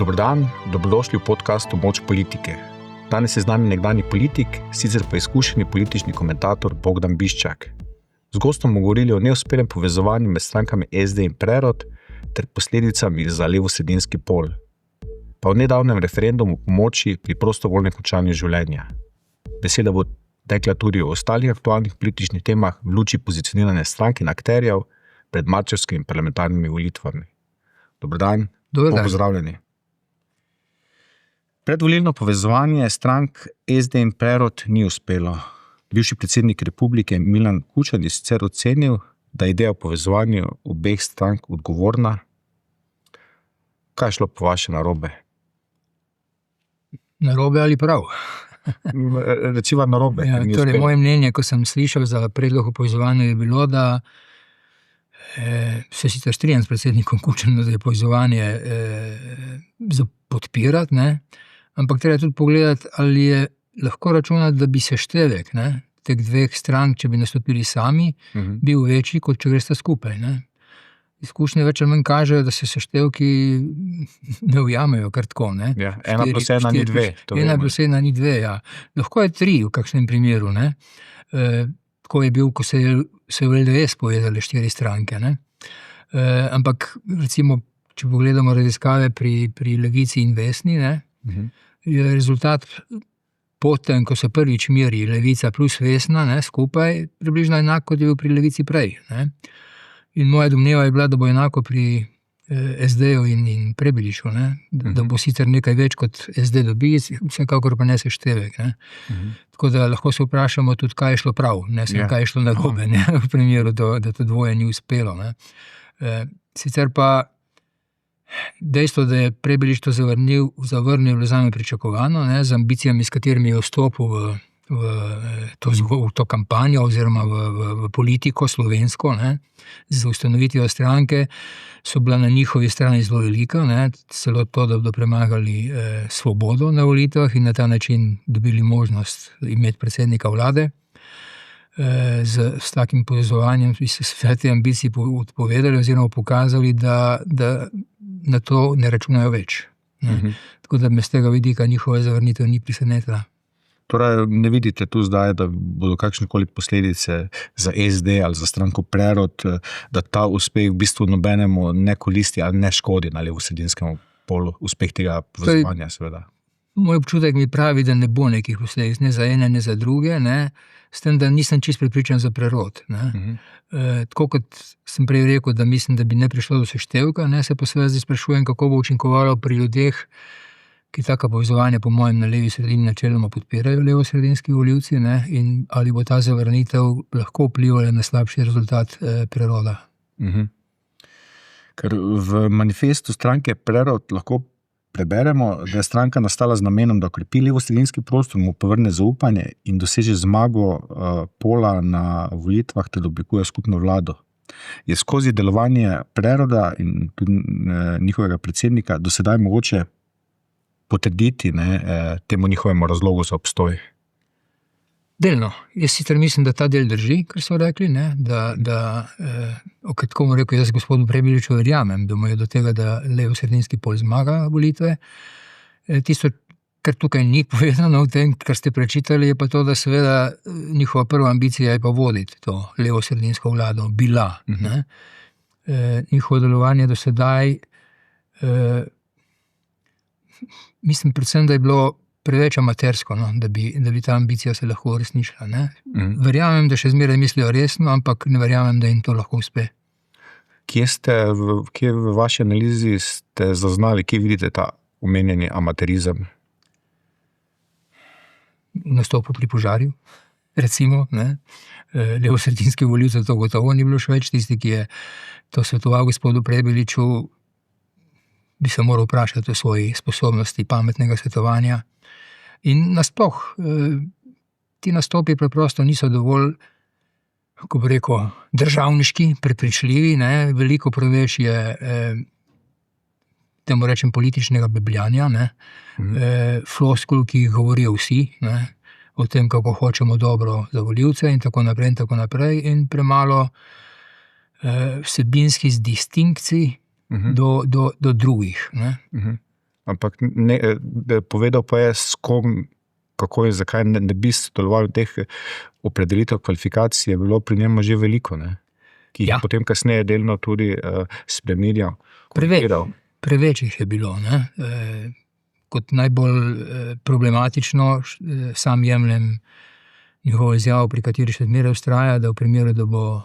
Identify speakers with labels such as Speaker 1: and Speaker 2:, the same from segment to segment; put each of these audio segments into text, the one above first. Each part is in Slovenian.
Speaker 1: Dober dan, dobrodošli v podcastu Moč politike. Danes je z nami nekdanji politik, sicer pa izkušeni politični komentator Bogdan Biščak. Z gostom bomo govorili o neuspelem povezovanju med strankami SD in Prerod ter posledicami za levosredinski pol, pa o nedavnem referendumu pomoči pri prostovoljnem končanju življenja. Beseda bo tekla tudi o ostalih aktualnih političnih temah v luči pozicioniranja strank in akterjev pred marčevskimi parlamentarnimi volitvami. Dober dan, pozdravljeni. Predvolilno povezovanje strank SD in Prerod ni uspelo. Bivši predsednik republike Milan Kučan je sicer ocenil, da je ideja o povezovanju obeh strank odgovorna. Kaj je šlo po vaše narobe?
Speaker 2: Narobe ali prav?
Speaker 1: Reciva narobe.
Speaker 2: Ja, torej, moje mnenje, ko sem slišal za predlog o povezovanju, je bilo, da se sicer strinjam s predsednikom Kučanom, da je povezovanje za podpirati, ne? Ampak treba tudi pogledati, ali je lahko računati, da bi seštevek teh dveh strank, če bi nastopili sami, bil večji, kot če gresta skupaj. Ne? Izkušnje več ali manj kažejo, da se seštevki ne ujamejo kar tako. Ne?
Speaker 1: Ja, 1+1 ni 2.
Speaker 2: 1+1 ni 2, ja. Lahko je 3 v kakšnem primeru. Ne? Tako je bil, ko se je v LDS povezali 4 stranke. Ne? Ampak recimo, če pogledamo raziskave pri Levici in Vesni, ne? Je rezultat potem, ko se prvič meri Levica plus Vesna, ne, skupaj, približno enako, kot je bil pri Levici prej. Ne. In moja domneva je bila, da bo enako pri SD-ju in Prebiliču, ne, da bo sicer nekaj več kot SD dobi, vsekakor pa ne seštevek. Ne. Tako da lahko se vprašamo tudi, kaj je šlo prav, ne sem, kaj je šlo narobe, ne, v primeru, da to dvoje ni uspelo. Ne. Sicer pa dejstvo, da je Prebilič to zavrnil, je zame pričakovano, ne, z ambicijami, s katerimi je vstopil v to kampanjo oziroma v politiko slovensko, ne, z ustanovitvijo stranke, so bila na njihovi strani zelo velika, ne, celo to, da bodo premagali Svobodo na volitvah in na ta način dobili možnost imeti predsednika vlade. S takim povezovanjem bi se vse te ambicije odpovedali oziroma pokazali, da na to ne računajo več. Tako da me z tega vidika njihova zavrnitev ni presenetila.
Speaker 1: Torej, ne vidite tu zdaj, da bodo kakšnekoli posledice za SD ali za stranko Prerod, da ta uspeh v bistvu nobenemu ne koristi ali ne škodi na levosredinskemu polu, uspeh tega povezovanja, seveda.
Speaker 2: Moj občutek mi pravi, da ne bo nekih posledic, ne za ene, ne za druge, ne, s tem, da nisem čisto prepričan za Prerod. Tako kot sem prej rekel, da mislim, da bi ne prišlo do seštevka, ne, se pa seveda zdaj sprašujem, kako bo učinkovalo pri ljudeh, ki taka povezovanja po mojem na levi sredini načeloma podpirajo levosredinski volivci, ne, in ali bo ta zavrnitev lahko vplivala na slabši rezultat Preroda.
Speaker 1: Ker v manifestu stranke Prerod lahko preberemo, da je stranka nastala z namenom, da okrepi levosredinski prostor, mu povrne zaupanje in doseže zmago pola na volitvah, ter oblikuje skupno vlado. Je skozi delovanje Preroda in tudi njihovega predsednika do sedaj mogoče potrditi temu njihovemu razlogu za obstoj?
Speaker 2: Delno. Jaz sicer mislim, da ta del drži, kar so rekli, ne? Da tako mu rekel, jaz gospodu Prebiliču verjamem, da mu je do tega, da levosredinski pol zmaga volitve. Tisto, kar tukaj ni povedano v tem, kar ste prečitali, je pa to, da seveda njihova prva ambicija je pa voditi to levosredinsko vlado, bila. Ne? Njihovo delovanje do sedaj, mislim predvsem, da je bilo preveč amatersko, no, da bi ta ambicija se lahko uresničila. Verjamem, da še zmeraj mislijo resno, ampak ne verjamem, da jim to lahko uspe.
Speaker 1: Kje v vaši analizi ste zaznali, kje vidite ta omenjeni amaterizem?
Speaker 2: Nastopu pri požarju, recimo. Levosredinski volivcev to gotovo ni bilo še več. Tisti, ki je to svetoval gospodu Prebiliču, bi se moral vprašati o svoji sposobnosti pametnega svetovanja. In nasploh, ti nastopi preprosto niso dovolj, kako bi rekel, državniški, prepričljivi, ne? Veliko preveč je, temu rečem, političnega bebljanja, floskul, ki jih govorijo vsi, ne? O tem, kako hočemo dobro za volivce in tako naprej, in premalo vsebinskih distinkcij do drugih. Ne?
Speaker 1: Ampak povedal pa je, s kom, kako in zakaj ne bi sodeloval v teh opredelitev kvalifikacij, je bilo pri njemu že veliko, ne? Ki jih potem kasneje delno tudi spremenjal.
Speaker 2: Preveč jih je bilo. Ne? Kot najbolj problematično sam jemljem njihovo izjavo, pri kateri še zmeraj vztraja, da v primeru, da bo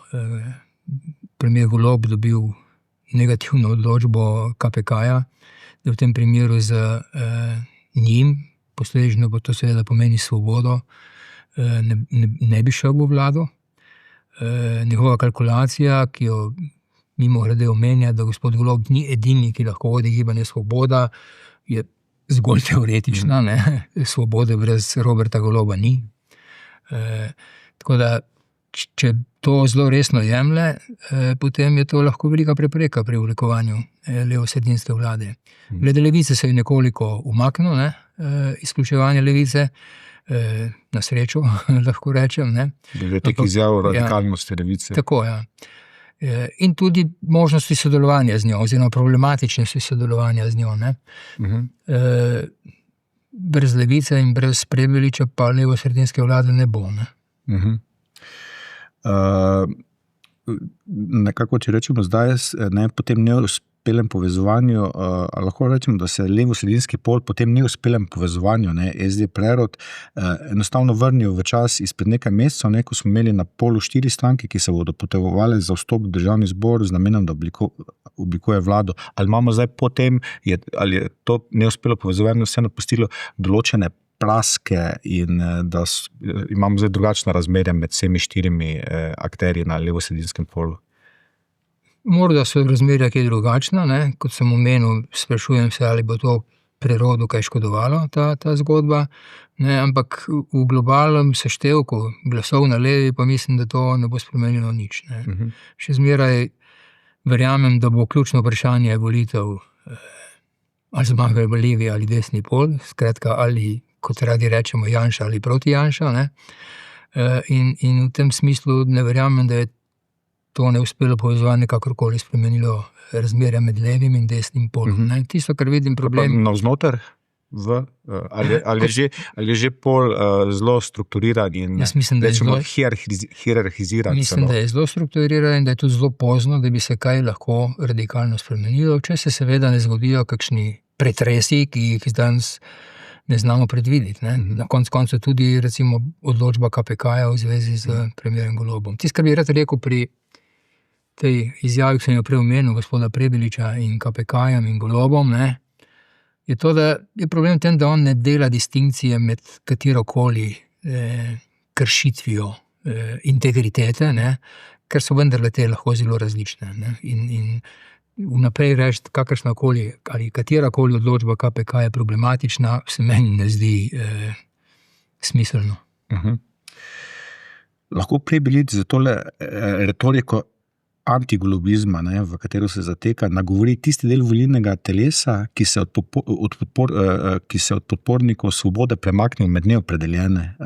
Speaker 2: premier Golob dobil negativno odločbo KPK-ja, da v tem primeru z njim, posledično bo to seveda pomeni svobodo, ne bi šel v vlado. Njegova kalkulacija, ki jo mimogrede omenja, da gospod Golob ni edini, ki lahko vodi Gibanje Svoboda, je zgolj teoretična. Ne? Svobode brez Roberta Goloba ni. Tako da, če to zelo resno jemlje, potem je to lahko velika prepreka pri oblikovanju levosredinske vlade. Glede Levice se je nekoliko umaknil, ne? Izključevanje Levice, na srečo, lahko rečem. Ne?
Speaker 1: Glede teh izjav radikalnosti Levice.
Speaker 2: Tako, ja. In tudi možnosti sodelovanja z njo, oziroma problematičnosti sodelovanja z njo. Ne? Brez Levice in brez Prebiliča pa levosredinske vlade ne bo. Ne?
Speaker 1: Nekako, če rečemo zdaj, po tem neuspelem povezovanju, lahko rečemo, da se levosredinski pol po tem neuspelem povezovanju, SD prerod, enostavno vrnil v čas izpred nekaj mesecev, ko smo imeli na polu 4 stranke, ki se bodo potegovali za vstop v državni zbor z namenom, da oblikuje vlado. Ali imamo zdaj potem, ali je to neuspelo povezovanje vseeno pustilo določene praske in da imamo zdaj drugačna razmerja med vsemi 4 akterji na levosredinskem polu?
Speaker 2: Morda so razmerja kaj drugačna, ne? Kot sem omenil, sprašujem se, ali bo to prerodu kaj škodovalo, ta zgodba, ne? Ampak v globalnem seštevku glasov na levi pa mislim, da to ne bo spremenilo nič. Ne? Še zmeraj verjamem, da bo ključno vprašanje volitev ali zmagajo v levi ali desni pol, skratka ali, kot radi rečemo, Janša ali proti Janša. Ne? In v tem smislu ne verjamem, da je to neuspelo povezovanje kakorkoli spremenilo razmerja med levim in desnim polom. Tisto, kar vidim problem...
Speaker 1: Navznoter? Ali je že pol zelo strukturiran in rečemo hierarhiziran?
Speaker 2: Mislim, da je zelo strukturiran in da je tudi zelo pozno, da bi se kaj lahko radikalno spremenilo, če se seveda ne zgodijo kakšni pretresi, ki jih danes ne znamo predvideti. Ne? Na koncu tudi recimo odločba KPK-ja v zvezi z premierjem Golobom. Tisto, kar bi rad rekel pri tej izjavi, ki sem jo prej omenil, gospoda Prebiliča in KPK-jem in Golobom, ne, je to, da je problem v tem, da on ne dela distinkcije med katerokoli kršitvijo integritete, ne, ker so vendarle te lahko zelo različne. Ne, in vnaprej reči, kakršnakoli ali katerakoli odločba KPK je problematična, se meni ne zdi smiselno.
Speaker 1: Lahko Prebilič za tole retoriko antigolobizma, v katero se zateka, nagovori tisti del volilnega telesa, ki se od podpornikov svobode premaknil med neopredeljene.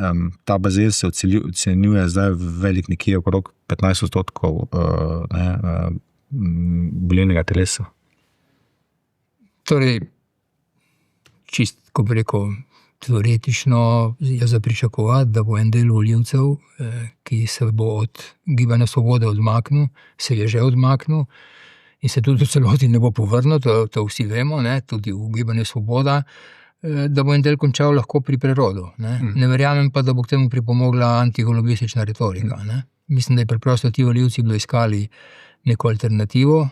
Speaker 1: Ta bazen se ocenjuje zdaj velik nekje okrog 15% volilnega telesa.
Speaker 2: Torej, čist, ko bi rekel, teoretično je za pričakovati, da bo en del volivcev, ki se bo od Gibanja Svobode odmaknil, se je že odmaknil in se tudi v celoti ne bo povrnil, to vsi vemo, ne, tudi v Gibanju Svoboda, da bo en del končal lahko pri prerodu. Ne verjamem pa, da bo k temu pripomogla antigolobistična retorika. Ne. Mislim, da je preprosto ti volivci bodo iskali neko alternativo,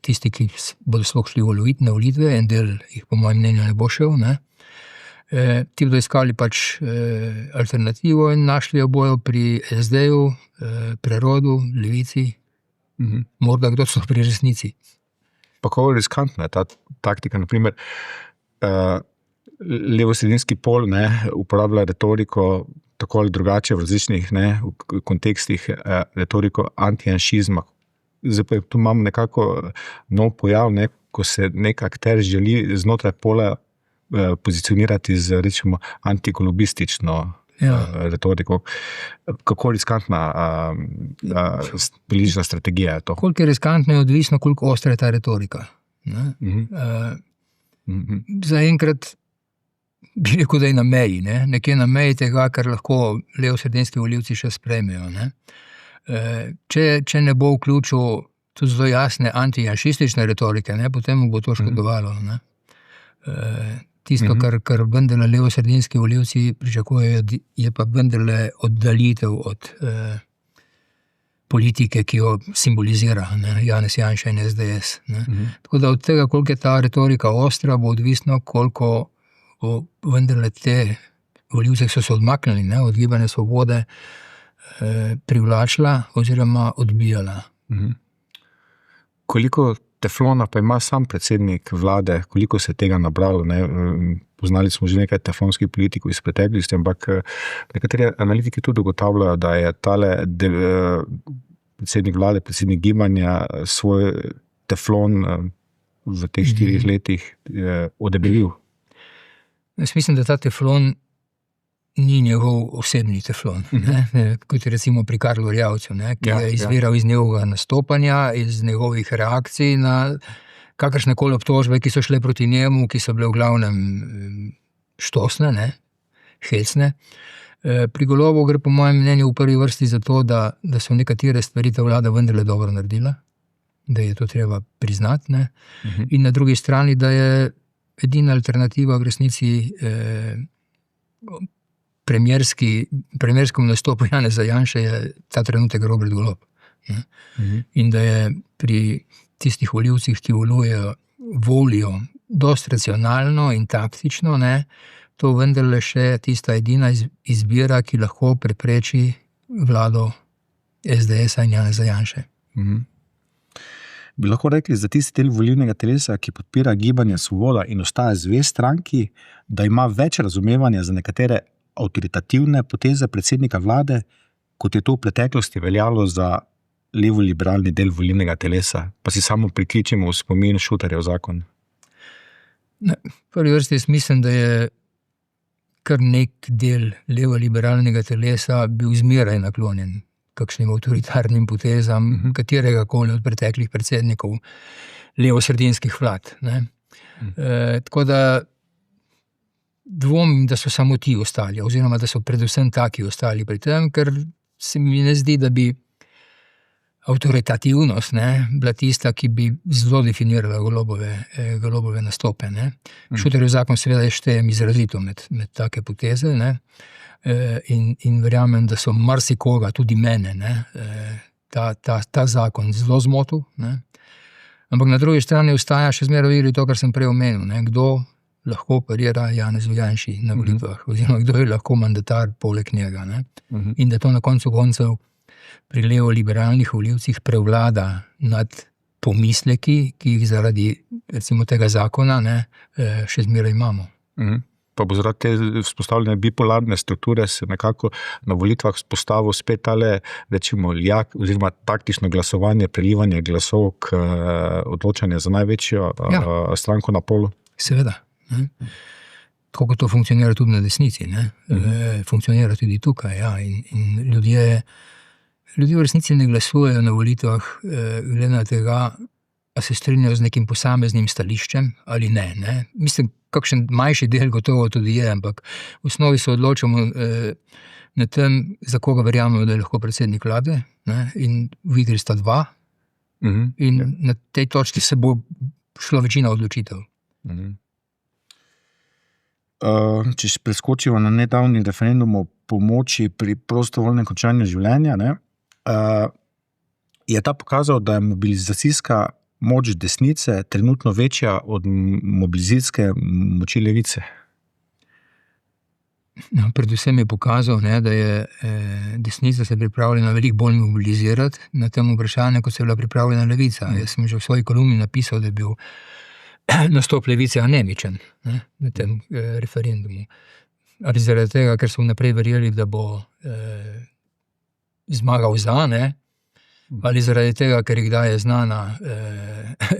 Speaker 2: tisti, ki bodo sploh šli na volitve, en del jih po mojem mnenju ne bo šel, ne. Ti bodo iskali pač alternativo in našli jo bojo pri SD-ju, prerodu, Levici, morda kdo so pri resnici.
Speaker 1: Pa kako riskantna je ta taktika, naprimer, levosredinski pol uporablja retoriko tako ali drugače v različnih kontekstih, retoriko antijanšizma. Zdaj pa tu imamo nekako nov pojav, ko se nek akter želi znotraj pola pozicionirati z, rečemo, antigolobistično retoriko. Kako riskantna politična strategija je to?
Speaker 2: Koliko je riskantna, je odvisno, koliko ostra je ta retorika. zaenkrat bi rekel, da je na meji, ne? Nekje na meji tega, kar lahko levosredinski volivci še sprejmejo. Ne? Če ne bo vključil tudi zelo jasne antijanšistične retorike, ne? Potem mu bo to škodovalo. Ne? Tisto, kar vendarle levosredinski volivci pričakujejo, je pa vendarle oddaljitev od politike, ki jo simbolizira, ne? Janez Janša in SDS. Ne? Tako da od tega, koliko je ta retorika ostra, bo odvisno, koliko bo vendarle te volivce, ki so se odmaknili, ne, od Gibanja Svobode, privlačila oziroma odbijala.
Speaker 1: Koliko teflona pa ima sam predsednik vlade, koliko se je tega nabralo? Ne? Poznali smo že nekaj teflonskih politikov iz preteklosti, ampak nekateri analitiki tudi ugotavljajo, da je tale predsednik vlade, predsednik Gibanja svoj teflon v teh 4 letih odebelil.
Speaker 2: Jaz mislim, da ta teflon ni njegov osebni teflon, ne? Kot je recimo pri Karlu Erjavcu, ne? Ki je izviral iz njegovega nastopanja, iz njegovih reakcij na kakršnekoli obtožbe, ki so šle proti njemu, ki so bile v glavnem štosne, ne? Hecne. Pri Golobu gre po mojem mnenju v prvi vrsti za to, da so nekatere stvari ta vlada vendarle dobro naredila, da je to treba priznati, ne? In na drugi strani, da je edina alternativa v resnici premierskemu nastopu Janeza Janše je ta trenutek Robert Golob. In da je pri tistih volivcih, ki volijo dosti racionalno in taktično, ne, to vendarle še tista edina izbira, ki lahko prepreči vlado SDS-a in Janeza Janše.
Speaker 1: Bi lahko rekli za tisti del volilnega telesa, ki podpira Gibanje Svoboda in ostaja zvest stranki, da ima več razumevanja za nekatere avtoritativne poteze predsednika vlade, kot je to v preteklosti veljalo za levo-liberalni del volilnega telesa, pa si samo prikličimo v spomin Šutarjev zakon.
Speaker 2: V prvi vrsti jaz mislim, da je kar nek del levo-liberalnega telesa bil zmeraj naklonjen kakšnim avtoritarnim potezam, katerega koli od preteklih predsednikov levosredinskih vlad. Ne? Tako da dvomim, da so samo ti ostali, oziroma da so predvsem taki ostali pri tem, ker se mi ne zdi, da bi avtoritativnost, ne, bila tista, ki bi zelo definirala Golobove nastope. Ne. Šutarjev zakon seveda štejem izrazito med take poteze, ne, in verjamem, da so marsikoga, tudi mene, ne, ta zakon zelo zmotil. Ne. Ampak na drugi strani ostaja še zmeraj to, kar sem prej omenil, ne, kdo lahko parira Janezu Janši na volitvah, oziroma kdo je lahko mandatar poleg njega. Ne. In da to na koncu koncev pri levo-liberalnih volivcih prevlada nad pomisleki, ki jih zaradi recimo tega zakona, ne, še zmeraj imamo.
Speaker 1: Pa bo zaradi te vzpostavljene bipolarne strukture se nekako na volitvah vzpostavil spet tale, recimo, lijak, oziroma taktično glasovanje, prelivanje glasov k odločanju za največjo stranko na polu?
Speaker 2: Seveda. Ne. Tako kot to funkcionira tudi na desnici, ne. Funkcionira tudi tukaj, ja, in ljudje v resnici ne glasujejo na volitvah glede na tega, a se strinjajo z nekim posameznim stališčem ali ne, ne. Mislim, kakšen manjši del gotovo tudi je, ampak v osnovi se odločamo na tem, za koga verjamemo, da je lahko predsednik vlade, ne, in v igri sta dva, in na tej točki se bo šlo večina odločitev.
Speaker 1: Če preskočimo na nedavni referendum o pomoči pri prostovoljnem končanju življenja, ne, je ta pokazal, da je mobilizacijska moč desnice trenutno večja od mobilizacijske moči levice.
Speaker 2: No, predvsem je pokazal, ne, da je desnica se pripravljena veliko bolj mobilizirati na tem vprašanju, kot se je bila pripravljena levica. Jaz sem že v svoji kolumni napisal, da je bil nastop levice anemičen, ne, na tem referendumu. Ali zaradi tega, ker so vnaprej verjeli, da bo zmagal za, ne, ali zaradi tega, ker jih daje znana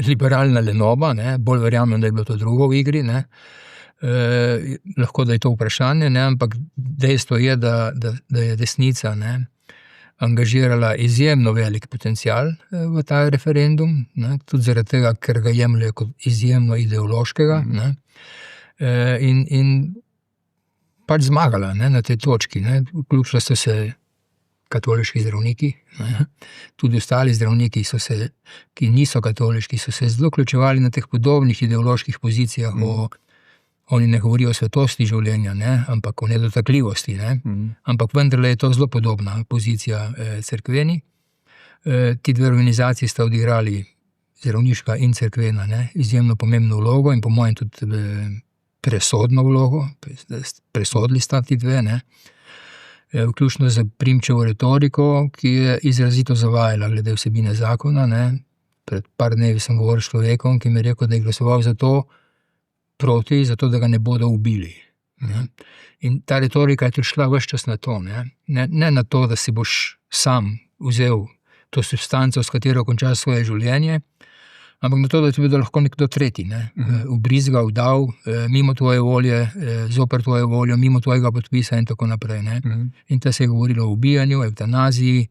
Speaker 2: liberalna lenoba, ne, bolj verjamem, da je bilo to drugo v igri, ne. Lahko, da je to vprašanje, ne, ampak dejstvo je, da je desnica, ne, angažirala izjemno velik potencial v ta referendum, ne, tudi zaradi tega, ker ga jemljajo kot izjemno ideološkega, ne, in pač zmagala, ne, na tej točki. Vključila so se katoliški zdravniki, ne, tudi ostali zdravniki, ki niso katoliški, so se zelo vključevali na teh podobnih ideoloških pozicijah. Oni ne govorijo o svetosti življenja, ne, ampak o nedotakljivosti. Ne. Ampak vendarle je to zelo podobna pozicija cerkveni. Ti dve organizaciji sta odigrali, zdravniška in cerkvena, ne, izjemno pomembno vlogo in po mojem tudi presodno vlogo. Presodili sta ti dve, ne. Vključno z Primčevo retoriko, ki je izrazito zavajala glede vsebine zakona. Ne. Pred par dnevi sem govoril s človekom, ki mi je rekel, da je glasoval proti, zato da ga ne bodo ubili. Ne. In ta retorika je tudi šla ves čas na to. Ne na to, da si boš sam vzel to substanco, s katero končaš svoje življenje, ampak na to, da ti bo lahko nekdo tretji, ne, ubrizgal, dal, mimo tvoje volje, zoper tvojo voljo, mimo tvojega podpisa in tako naprej. Ne. In ta se je govorilo o ubijanju, evtanaziji,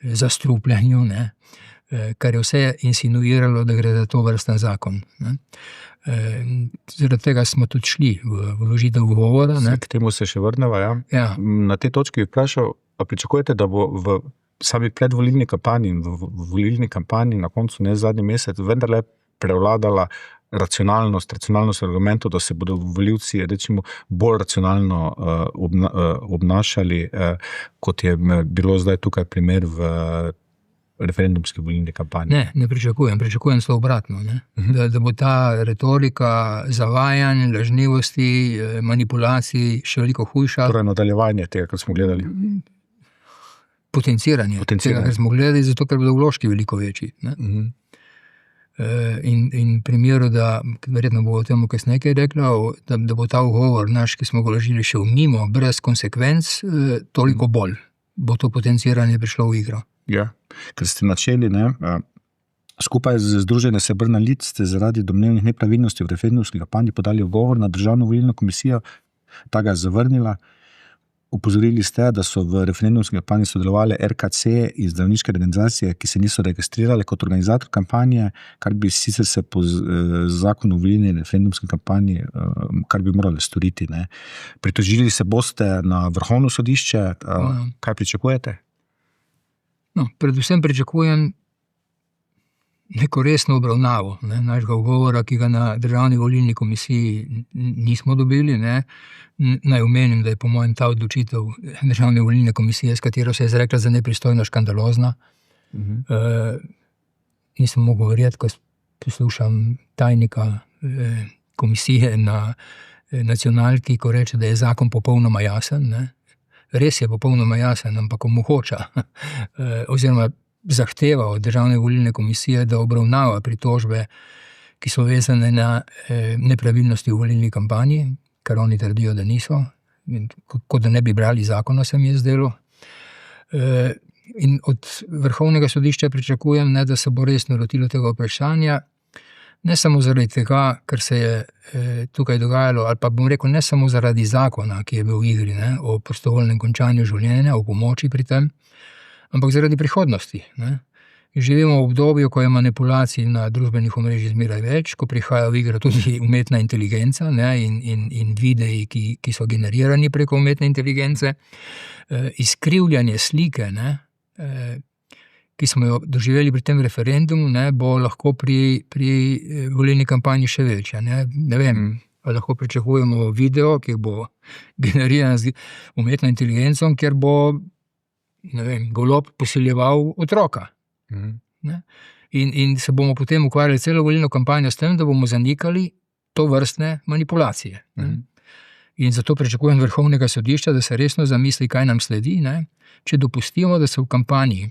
Speaker 2: zastrupljanju, ne, kar je vse insinuiralo, da gre za to vrsten zakon. Ne. Zaradi tega smo tudi šli v vložitev ugovora.
Speaker 1: K temu se še vrneva. Ja.
Speaker 2: Ja.
Speaker 1: Na tej točki bi vprašal, a pričakujete, da bo v sami predvolilni kampanji in v volilni kampanji na koncu, ne zadnji mesec, vendarle prevladala racionalnost argumentov, da se bodo volivci recimo bolj racionalno obnašali, kot je bilo zdaj tukaj primer v referendumski volilni kampanji?
Speaker 2: Ne pričakujem celo obratno. Ne? Da bo ta retorika zavajanj, lažnivosti, manipulacij še veliko hujša.
Speaker 1: Torej nadaljevanje tega, kar smo gledali.
Speaker 2: Potenciranje tega, kar smo gledali, zato ker bodo vložki veliko večji. Ne? In v primeru, da verjetno bo o tem kasneje kaj rekla, da bo ta ugovor naš, ki smo ga vložili, šel mimo, brez konsekvenc, toliko bolj bo to potenciranje prišlo v igro.
Speaker 1: Ja, ker ste načeli, ne, skupaj z Združenjem Srebrna nit ste zaradi domnevnih nepravilnosti v referendumski kampanji podali ugovor na Državno volilno komisijo, ta ga je zavrnila. Upozorili ste, da so v referendumski kampanji sodelovali RKC in zdravniške organizacije, ki se niso registrirale kot organizator kampanje, kar bi sicer se po zakonu o volilni referendumski kampanji, kar bi morali storiti. Ne. Pritožili se boste na Vrhovno sodišče, kaj pričakujete?
Speaker 2: No, predvsem pričakujem neko resno obravnavo, ne, našega ugovora, ki ga na Državni volilni komisiji nismo dobili. Ne. Naj omenim, da je po mojem ta odločitev Državne volilne komisije, s katero se je izrekla za nepristojno, škandalozna. Nisem mogel verjeti, ko poslušam tajnika komisije na nacionalki, ko reče, da je zakon popolnoma jasen. Ne. Res je popolnoma jasen, ampak omogoča oziroma zahteva od Državne volilne komisije, da obravnava pritožbe, ki so vezane na nepravilnosti v volilni kampanji, kar oni trdijo, da niso, kot da ne bi brali zakona, se mi je zdelo. In od Vrhovnega sodišča pričakujem, ne, da se bo resno lotilo tega vprašanja, ne samo zaradi tega, ker se je tukaj dogajalo, ali pa bom rekel, ne samo zaradi zakona, ki je bil v igri, ne, o prostovoljnem končanju življenja, o pomoči pri tem, ampak zaradi prihodnosti. Ne. Živimo v obdobju, ko je manipulacij na družbenih omrežjih zmeraj več, ko prihaja v igro tudi umetna inteligenca, ne, in videi, ki so generirani preko umetne inteligence. Izkrivljanje slike, ne, ki smo jo doživeli pri tem referendumu, ne, bo lahko pri volilni kampanji še večja. Ne vem, ali lahko pričakujemo video, ki bo generiran z umetno inteligenco, kjer bo, ne vem, golob posiljeval otroka. Ne. In se bomo potem ukvarjali celo volilno kampanjo s tem, da bomo zanikali to vrstne manipulacije. Ne. In zato pričakujem Vrhovnega sodišča, da se resno zamisli, kaj nam sledi, ne. Če dopustimo, da se v kampanji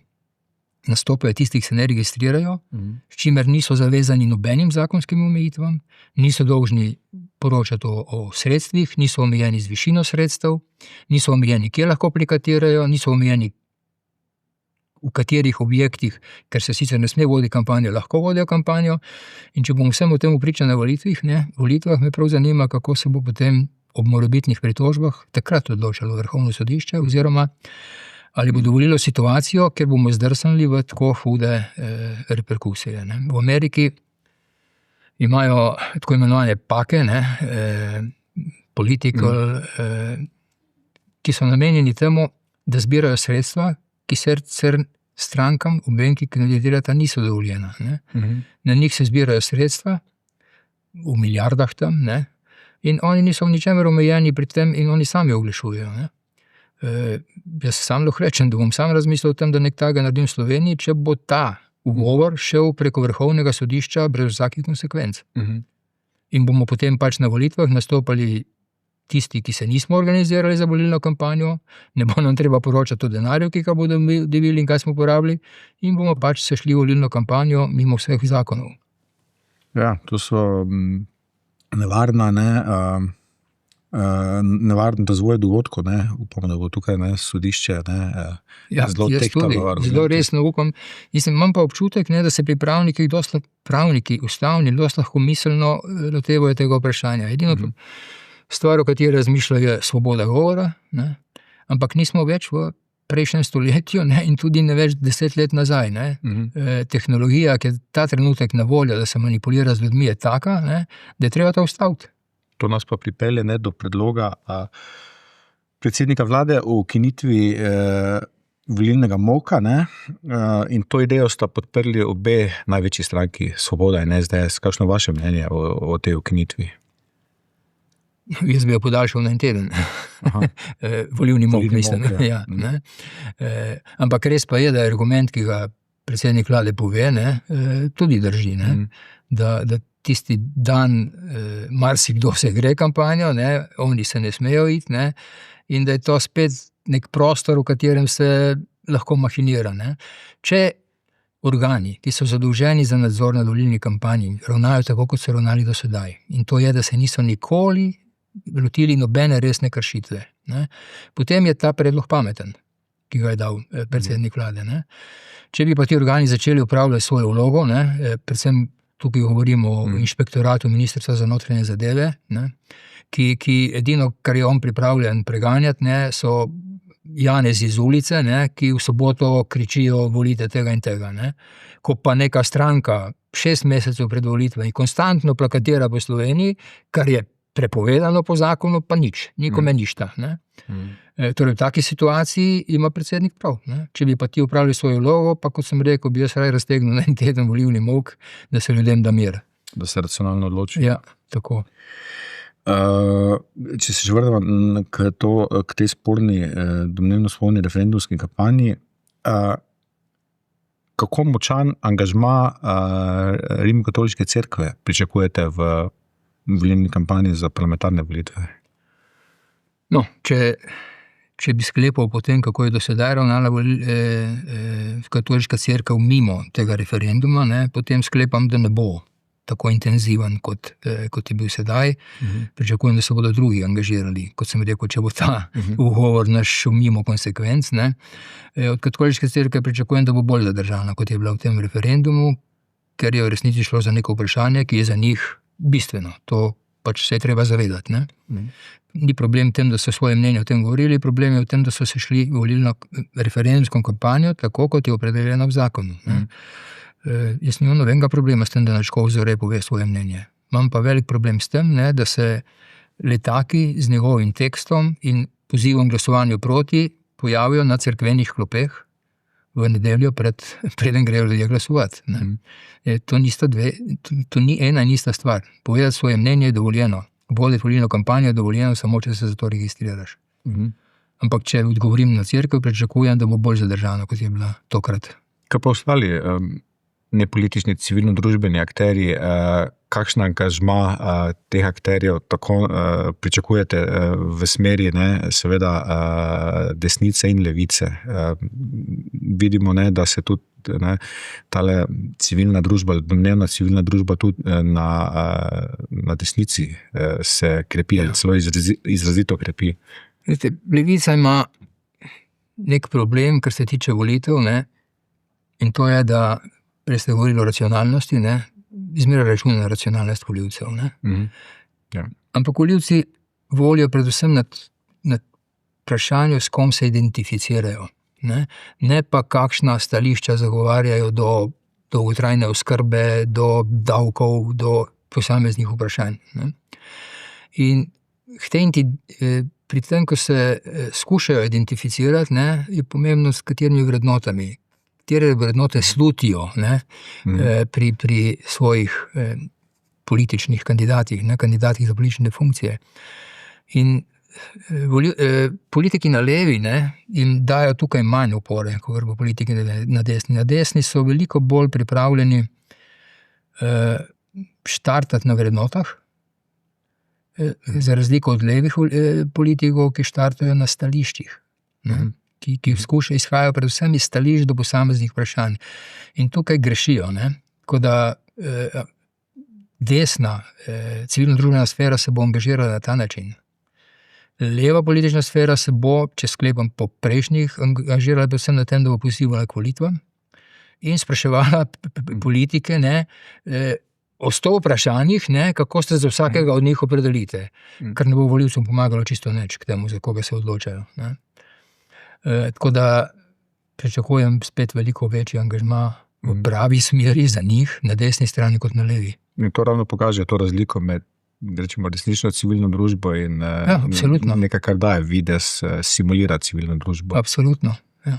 Speaker 2: nastopajo tisti, ki se ne registrirajo, s čimer niso zavezani nobenim zakonskim omejitvam, niso dolžni poročati o sredstvih, niso omejeni z višino sredstev, niso omejeni, kje lahko aplikatirajo, niso omejeni, v katerih objektih, ker se sicer ne sme voditi kampanjo, lahko vodijo kampanjo. In če bomo vsemu temu pričali na volitvah, me prav zanima, kako se bo potem ob morebitnih pritožbah takrat odločalo Vrhovno sodišče, oziroma Ali bo dovolilo situacijo, ker bomo zdrsnili v tako hude reperkusije. Ne. V Ameriki imajo tako imenovane pake, political, ki so namenjeni temu, da zbirajo sredstva, ki sicer strankam, obem, ki kandidirata, niso dovoljena. Ne. Na njih se zbirajo sredstva, v milijardah tam, ne, in oni niso v ničemer omejeni pri tem in oni sami oglašujejo. Ne. Jaz sam lahko rečem, da bom sam razmislil o tem, da nekaj naredim v Sloveniji, če bo ta ugovor šel preko Vrhovnega sodišča brez vsakih konsekvenc. In bomo potem pač na volitvah nastopali tisti, ki se nismo organizirali za volilno kampanjo, ne bo nam treba poročati o denarju, ki ga bodo dobili in kaj smo porabili, in bomo pač se šli v volilno kampanjo mimo vseh zakonov.
Speaker 1: Ja, to so nevarna, nevaren razvoj dogodkov, upam, da bo tukaj sodišče zelo tehtalo.
Speaker 2: Zelo resno upam. Imam pa občutek, da se pravniki ustavni dosti lahko miselno lotevajo tega vprašanja. Edino stvar, o kateri razmišljajo, je svoboda govora, ampak nismo več v prejšnjem stoletju in tudi ne več 10 let nazaj. Tehnologija, ki je ta trenutek na voljo, da se manipulira z ljudmi, je taka, da je treba to ustaviti.
Speaker 1: To nas pa pripelje do predloga predsednika vlade o ukinitvi volilnega molka, in to idejo sta podprli obe največji stranki, Svoboda in SDS. Kakšno vaše mnenje o tej ukinitvi?
Speaker 2: Jaz bi jo podaljšal na en teden. Volilni molk, mislim. Ja, ampak res pa je, da je argument, ki ga predsednik vlade pove, tudi drži. Da tisti dan marsikdo se gre kampanjo, oni se ne smejo iti, in da je to spet nek prostor, v katerem se lahko mašinira. Če organi, ki so zadolženi za nadzor nad volilni kampanji, ravnajo tako, kot so ravnali do sedaj, in to je, da se niso nikoli lotili nobene resne kršitve, potem je ta predlog pameten, ki ga je dal predsednik vlade. Če bi pa ti organi začeli upravljati svojo vlogo, predvsem tukaj govorimo o inšpektoratu Ministrstva za notranje zadeve, ki edino, kar je on pripravljen preganjati, so janezi iz ulice, ki v soboto kričijo, volite tega in tega. Ko pa neka stranka 6 mesecev pred volitvami konstantno plakatira po Sloveniji, kar je prepovedano po zakonu, pa nič, nikome ništa. Torej v taki situaciji ima predsednik prav. Če bi pa ti upravili svojo vlogo, pa kot sem rekel, bi jaz raj raztegnil na en teden volilni molk, da se ljudem da mir.
Speaker 1: Da se racionalno odloči.
Speaker 2: Ja, tako.
Speaker 1: Če se že vrnemo k tej sporni, domnevno sporni referendumski kampanji, kako močan angažma Rimokatoliške cerkve pričakujete v volilni kampanji za parlamentarne volitve?
Speaker 2: No, če bi sklepal po tem, kako je do sedaj ravnala katoliška cerkev mimo tega referenduma, potem sklepam, da ne bo tako intenziven, kot je bil sedaj. Pričakujem, da se bodo drugi angažirali, kot sem rekel, če bo ta ugovor naš mimo konsekvenc. Od katoliške cerkve pričakujem, da bo bolj zadržana, kot je bila v tem referendumu, ker je v resnici šlo za neko vprašanje, ki je za njih bistveno. To pač se je treba zavedati. Ni problem v tem, da so svoje mnenje o tem govorili, problem je v tem, da so se šli v volilno referendumsko kampanjo, tako kot je opredeljeno v zakonu. Jaz nimam nobenega problema s tem, da Načko Zore pove svoje mnenje. Imam pa velik problem s tem, da se letaki z njegovim tekstom in pozivom glasovanju proti pojavijo na cerkvenih klopeh v nedeljo preden grejo ljudje glasovati. To ni ena in ista stvar. Povedati svoje mnenje je dovoljeno. Voditi volilno kampanjo je dovoljeno samo, če se za to registriraš. Ampak če odgovorim na cerkev, pričakujem, da bo bolj zadržano, kot je bila tokrat.
Speaker 1: Kaj pa ostali nepolitični civilno-družbeni akterji, kakšen angažma teh akterjev tako pričakujete v smeri seveda desnice in levice? Vidimo, da se tudi tale civilna družba, domnevna civilna družba tudi na desnici se krepi, celo izrazito krepi.
Speaker 2: Levica ima nek problem, kar se tiče volitev, in to je, da prej ste govorili o racionalnosti, izmerno računa na racionalnost volivcev. Ampak volivci volijo predvsem na vprašanju, s kom se identificirajo. ne pa kakšna stališča zagovarjajo do dolgotrajne oskrbe, do davkov, do posameznih vprašanj. Ne. In pri tem, ko se skušajo identificirati, ne, je pomembno, s katerimi vrednotami, katere vrednote slutijo, ne, pri svojih političnih kandidatih, ne, kandidatih za politične funkcije. In politiki na levi, ne, jim dajo tukaj manj opore, kot pa politiki na desni. Na desni so veliko bolj pripravljeni štartati na vrednotah, za razliko od levih politikov, ki štartajo na stališčih, ne, ki izhajajo predvsem iz stališč do posameznih vprašanj. In tukaj grešijo, ne, ko da desna civilno-družbena sfera se bo angažirala na ta način. Leva politična sfera se bo, če sklepam po prejšnjih, angažirala predvsem na tem, da bo pozivala k volitvam in spraševala politike, ne, o 100 vprašanjih, ne, kako ste za vsakega od njih opredelite, kar ne bo volivcem pomagalo čisto nič k temu, za koga se odločajo. Ne. Tako da pričakujem spet veliko večji angažma v pravi smeri za njih, na desni strani kot na levi.
Speaker 1: In to ravno pokaže to razliko med, rečemo, resnično civilno družbo in nekaj, kar daje videz, simulira civilno družbo.
Speaker 2: Absolutno, ja.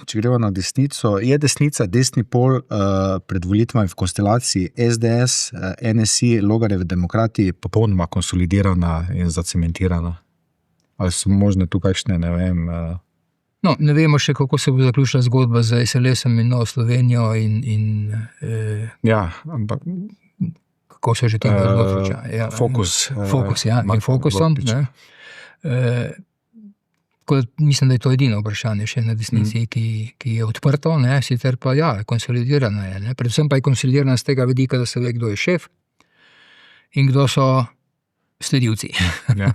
Speaker 1: Če gremo na desnico, je desnica, desni pol pred volitvami v konstelaciji SDS, NSI, Logarjevi demokrati popolnoma konsolidirana in zacementirana? Ali so možne tu kakšne, ne vem...
Speaker 2: No, ne vemo še, kako se bo zaključila zgodba z SLS-om in Novo Slovenijo in
Speaker 1: ja, ampak...
Speaker 2: Kako se že tega odloča? Ja,
Speaker 1: Fokus.
Speaker 2: In fokusom. Mislim, da je to edino vprašanje še na desnici, ki je odprto, ne, sicer pa ja, konsolidirana je. Ne. Predvsem pa je konsolidirana z tega vidika, da se ve, kdo je šef in kdo so sledilci.
Speaker 1: Ja.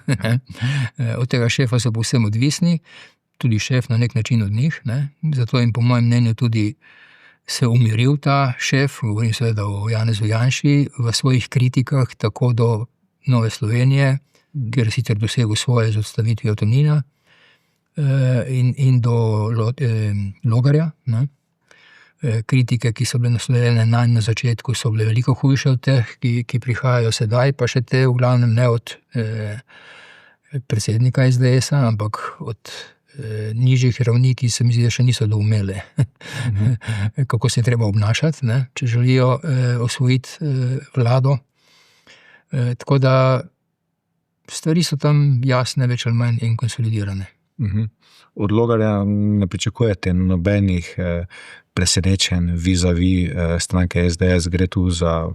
Speaker 2: Od tega šefa so povsem odvisni, tudi šef na nek način od njih. Ne. Zato jim po mojem mnenju tudi se umiril ta šef, govorim seveda o Janezu Janši, v svojih kritikah tako do Nove Slovenije, kjer je sicer dosegel svoje z odstavitvijo Tonina, in do Logarja. Ne. Kritike, ki so bile naslovljene na začetku, so bile veliko hujše od teh, ki prihajajo sedaj, pa še te v glavnem ne od predsednika SDS-a, ampak od nižjih ravni, ki se mi zdi, da še niso doumele, kako se je treba obnašati, ne, če želijo osvojiti vlado. Tako da stvari so tam jasne, več ali manj in konsolidirane.
Speaker 1: Od Logarja ne pričakujete nobenih presenečenj vis-a-vis stranke SDS, gre tu za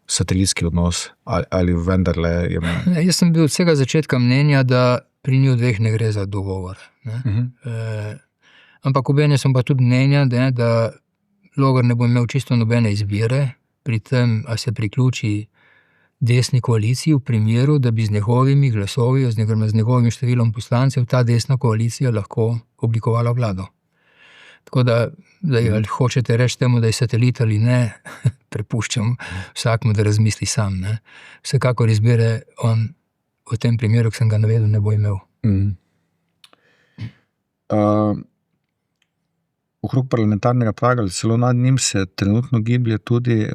Speaker 1: satelitski odnos ali vendarle je...
Speaker 2: Jaz sem bil od vsega začetka mnenja, da pri njih dveh ne gre za dogovor. Ne. Ampak obenem sem pa tudi mnenja, da Logar ne bo imel čisto nobene izbire pri tem, a se priključi desni koaliciji v primeru, da bi z njegovimi glasovi, z njegovim številom poslancev ta desna koalicija lahko oblikovala vlado. Tako da ali hočete reči temu, da je satelit ali ne, prepuščam vsakmu, da razmisli sam. Ne. Vsekakor izbire on v tem primeru, ki sem ga navedel, ne bo imel.
Speaker 1: Okrog parlamentarnega praga, celo nad njim se trenutno giblje tudi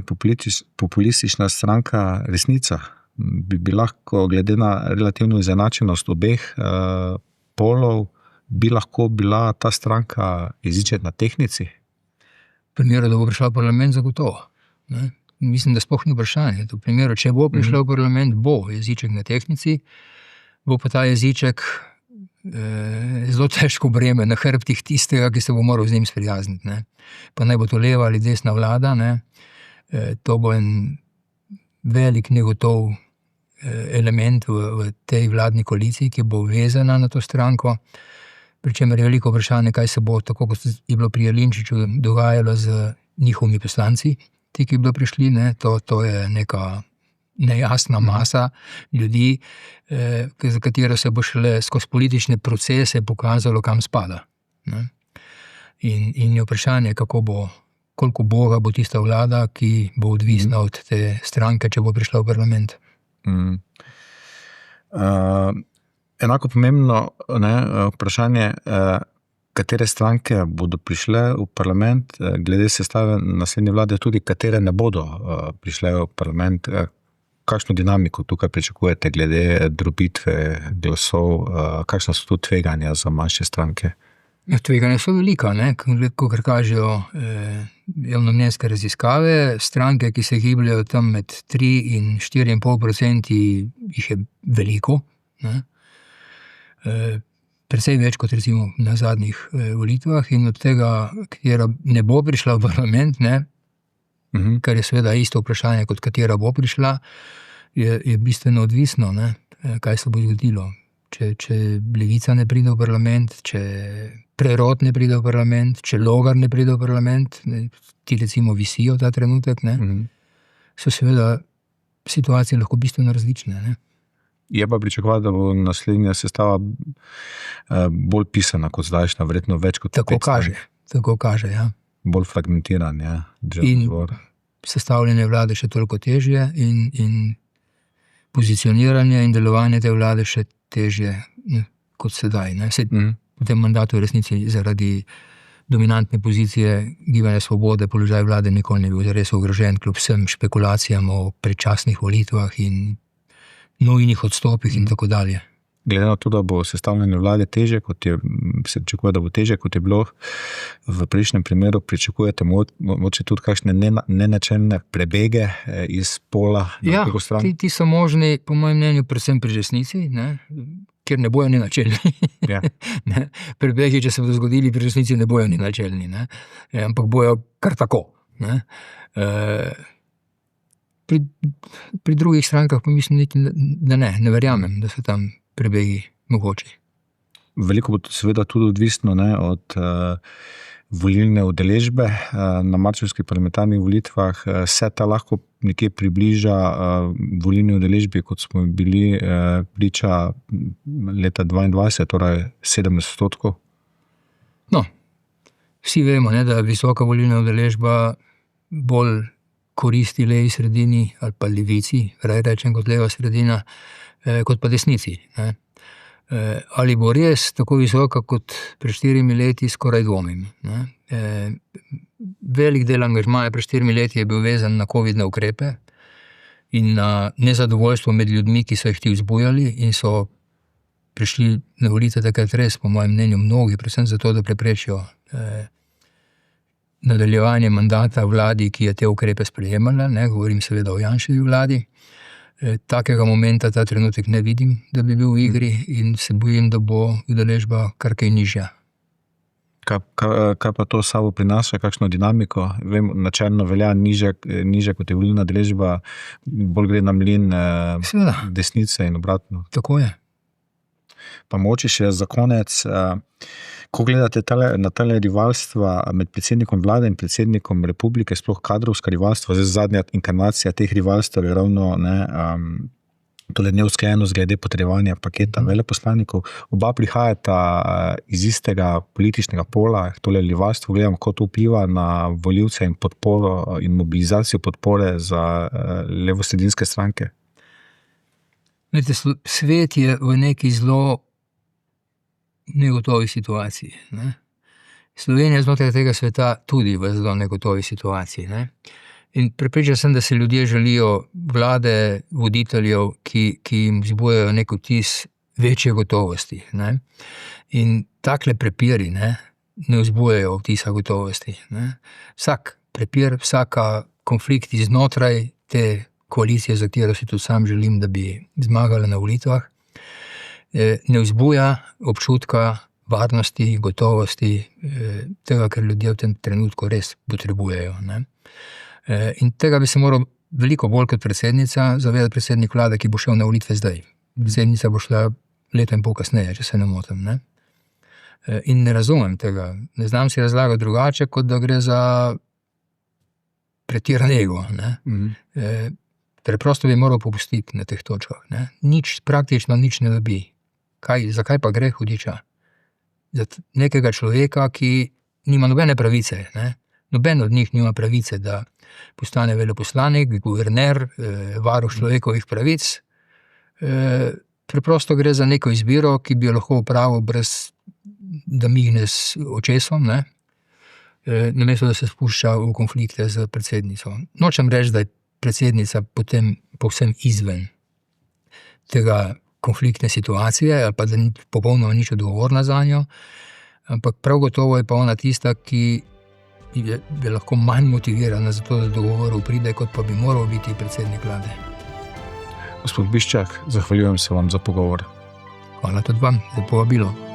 Speaker 1: populistična stranka Resnica. Bi lahko, glede na relativno izenačenost obeh polov, bi lahko bila ta stranka jeziček na tehnici?
Speaker 2: V primeru, da bo prišla v parlament, zagotovo. Ne? Mislim, da sploh ni vprašanje. V primeru, če bo prišla v parlament, bo jeziček na tehnici, bo pa ta jeziček zelo težko breme na hrbtih tistega, ki se bo moral z njim sprijazniti. Ne. Pa naj bo to leva ali desna vlada, ne. To bo en velik negotov element v tej vladni koaliciji, ki bo vezana na to stranko, pri čemer je veliko vprašanje, kaj se bo, tako kot je bilo pri Jelinčiču, dogajalo z njihovimi poslanci, ti, ki bodo prišli, ne. To je neka nejasna masa ljudi, za katero se bo šele skozi politične procese pokazalo, kam spada. Ne? In je vprašanje, koliko boga bo tista vlada, ki bo odvisna od te stranke, če bo prišla v parlament.
Speaker 1: Enako pomembno vprašanje, katere stranke bodo prišle v parlament, glede sestave naslednje vlade, tudi katere ne bodo prišle v parlament. Kakšno dinamiko tukaj pričakujete glede drobitve glasov, kakšna so tu tveganja za manjše stranke?
Speaker 2: Tveganja so velika, kakor kažejo javnomnenjske raziskave. Stranke, ki se gibljajo tam med 3 in 4,5%, jih je veliko. Precej več kot recimo na zadnjih volitvah, in od tega, katera ne bo prišla v parlament, kar je seveda isto vprašanje, kot katera bo prišla, je bistveno odvisno, kaj se bo zgodilo. Če Levica ne pride v parlament, če Prerod ne pride v parlament, če Logar ne pride v parlament, ti recimo visijo ta trenutek, so seveda situacije lahko bistveno različne.
Speaker 1: Je pa pričakovati, da bo naslednja sestava bolj pisana kot zdajšnja, verjetno več kot
Speaker 2: tako kaže, ja.
Speaker 1: Bolj fragmentiran, ja.
Speaker 2: In sestavljanje vlade še toliko težje in pozicioniranje in delovanje te vlade še težje kot sedaj. V tem mandatu v resnici zaradi dominantne pozicije Gibanja Svobode položaj vlade nikoli ne bil zares ogrožen, kljub vsem špekulacijam o predčasnih volitvah in nujnih odstopih in tako dalje.
Speaker 1: Glede na to, da bo sestavljanje vlade težje, se pričakuje, da bo težje, kot je bilo v prejšnjem primeru, pričakujete mogoče tudi kakšne nenačelne prebege iz pola na drugo stran?
Speaker 2: Ja, ti so možni, po mojem mnenju, predvsem pri resnici, ker ne bojo nenačelni.
Speaker 1: Ja.
Speaker 2: Prebegi, če se bodo zgodili pri resnici, ne bojo nenačelni, ampak bojo kar tako. Pri drugih strankah pa mislim, da ne verjamem, da so tam prebegi mogoči.
Speaker 1: Veliko bo seveda tudi odvisno od volilne udeležbe na marčevskih parlamentarnih volitvah. Se ta lahko nekje približa volilni udeležbi, kot smo bili priča leta 2022, torej 70%?
Speaker 2: No, vsi vemo, da visoka volilna udeležba bolj koristi levi sredini ali pa levici, rečem kot leva sredina, kot pa desnici. Ali bo res tako visoka kot pred 4 leti, skoraj dvomim. Velik del angažmaja pred 4 leti je bil vezan na covidne ukrepe in na nezadovoljstvo med ljudmi, ki so jih ti vzbujali in so prišli na volitve takrat res, po mojem mnenju, mnogi, predvsem zato, da preprečijo nadaljevanje mandata vladi, ki je te ukrepe sprejemala, govorim seveda o Janševi vladi. Takega momenta ta trenutek ne vidim, da bi bil v igri in se bojim, da bo udeležba kar kaj nižja.
Speaker 1: Kaj pa to sabo prinaša, kakšno dinamiko? Vem, načelno velja nižja kot je volilna udeležba, bolj gre na mlin desnice in obratno.
Speaker 2: Tako je.
Speaker 1: Pa mogoče še za konec, ko gledate na tale rivalstva med predsednikom vlade in predsednikom republike, sploh kadrovska rivalstva, zadnja inkarnacija teh rivalstv je ravno tole neusklajenost glede potrjevanja paketa veleposlanikov. Oba prihajata iz istega političnega pola, tole rivalstvo gledam, kot vpliva na volivce in podporo in mobilizacijo podpore za levosredinske stranke.
Speaker 2: Svet je v neki zelo negotovi situaciji. Slovenija znotraj tega sveta tudi v zelo negotovi situaciji. In prepričan sem, da se ljudje želijo vlade, voditeljev, ki jim vzbujajo nek vtis večje gotovosti. In takle prepiri ne vzbujajo vtisa gotovosti. Vsak prepir, vsaka konflikt iznotraj te koalicije, za katero si tudi sam želim, da bi zmagala na volitvah, ne vzbuja občutka varnosti, gotovosti, tega, kar ljudje v tem trenutku res potrebujejo. In tega bi se moral veliko bolj kot predsednica zavedati predsednik vlade, ki bo šel na volitve zdaj. Predsednica bo šla leto in pol kasneje, če se ne motim. In ne razumem tega. Ne znam si razlagati drugače, kot da gre za pretiran ego. Preprosto bi moral popustiti na teh točkah. Praktično nič ne dobi. Zakaj pa gre hudiča? Za nekega človeka, ki nima nobene pravice. Noben od njih nima pravice, da postane veleposlanik, guverner, varuh človekovih pravic. Preprosto gre za neko izbiro, ki bi jo lahko opravil brez da migne s očesom, ne? Namesto da se spušča v konflikte z predsednico. Nočem reči, da je predsednica potem povsem izven tega konfliktne situacije, ali pa da ni popolnoma nič odgovorna zanjo, ampak prav gotovo je pa ona tista, ki je lahko manj motivirana za to, da do dogovorov pride, kot pa bi moral biti predsednik vlade.
Speaker 1: Gospod Biščak, zahvaljujem se vam za pogovor.
Speaker 2: Hvala tudi vam za povabilo.